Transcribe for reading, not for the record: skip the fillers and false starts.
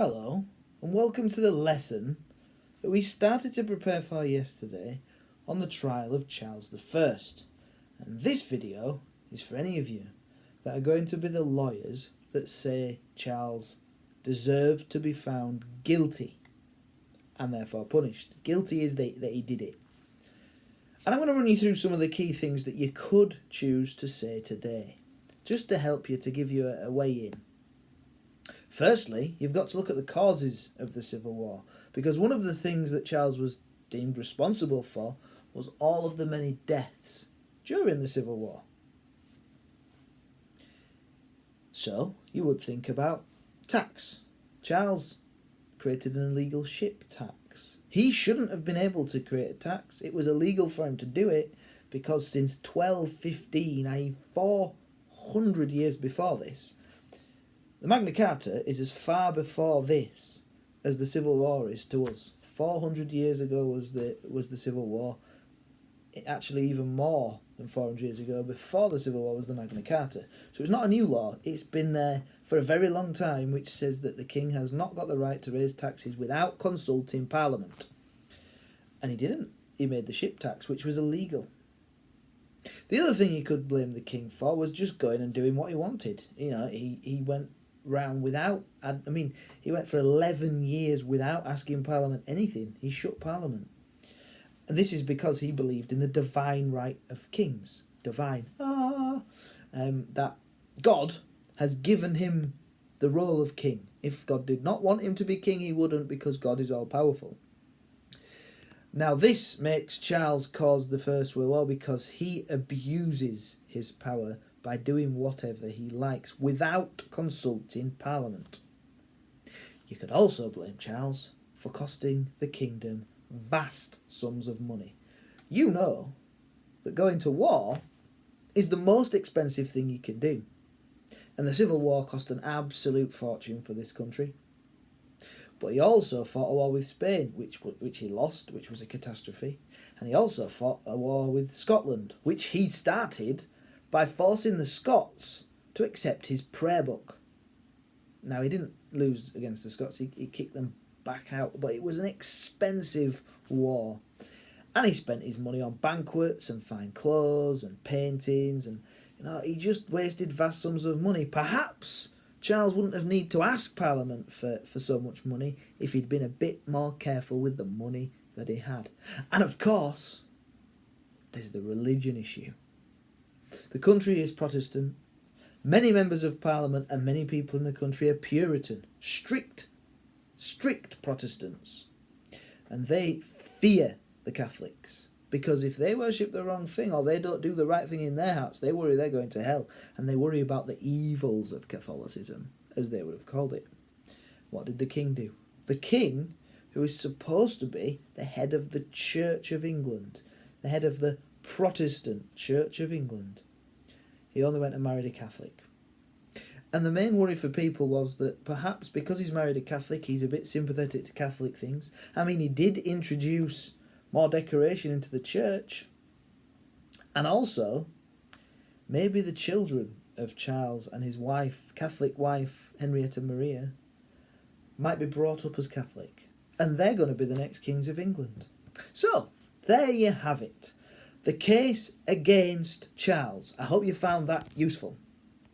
Hello, and welcome to the lesson that we started to prepare for yesterday on the trial of Charles I. And this video is for any of you that are going to be the lawyers that say Charles deserved to be found guilty and therefore punished. Guilty is that he did it. And I'm going to run you through some of the key things that you could choose to say today, just to help you, to give you a way in. Firstly, you've got to look at the causes of the Civil War, because one of the things that Charles was deemed responsible for was all of the many deaths during the Civil War. So, you would think about tax. Charles created an illegal ship tax. He shouldn't have been able to create a tax. It was illegal for him to do it because since 1215, i.e. 400 years before this, the Magna Carta is as far before this as the Civil War is to us. 400 years ago was the Civil War. Actually, even more than 400 years ago, before the Civil War, was the Magna Carta. So it's not a new law. It's been there for a very long time, which says that the king has not got the right to raise taxes without consulting Parliament. And he didn't. He made the ship tax, which was illegal. The other thing you could blame the king for was just going and doing what he wanted. You know, he went round without, he went for 11 years without asking Parliament anything. He shut Parliament. And this is because he believed in the divine right of kings. That God has given him the role of king. If God did not want him to be king, he wouldn't, because God is all-powerful. Now this makes Charles cause the First World War because he abuses his power by doing whatever he likes without consulting Parliament. You could also blame Charles for costing the kingdom vast sums of money. You know that going to war is the most expensive thing you can do. And the Civil War cost an absolute fortune for this country. But he also fought a war with Spain, which he lost, which was a catastrophe. And he also fought a war with Scotland, which he started by forcing the Scots to accept his prayer book. Now, he didn't lose against the Scots, he kicked them back out, but it was an expensive war. And he spent his money on banquets and fine clothes and paintings, and he just wasted vast sums of money. Perhaps Charles wouldn't have needed to ask Parliament for so much money if he'd been a bit more careful with the money that he had. And of course, there's the religion issue. The country is Protestant. Many members of Parliament and many people in the country are Puritan, strict Protestants. And they fear the Catholics, because if they worship the wrong thing or they don't do the right thing in their hearts, they worry they're going to hell, and they worry about the evils of Catholicism, as they would have called it. What did the king do? The king, who is supposed to be the head of the Church of England, the head of the Protestant Church of England, he only went and married a Catholic. And the main worry for people was that perhaps because he's married a Catholic, he's a bit sympathetic to Catholic things. He did introduce more decoration into the church. And also, maybe the children of Charles and his wife, Catholic wife, Henrietta Maria, might be brought up as Catholic. And they're going to be the next kings of England. So, there you have it. The case against Charles. I hope you found that useful.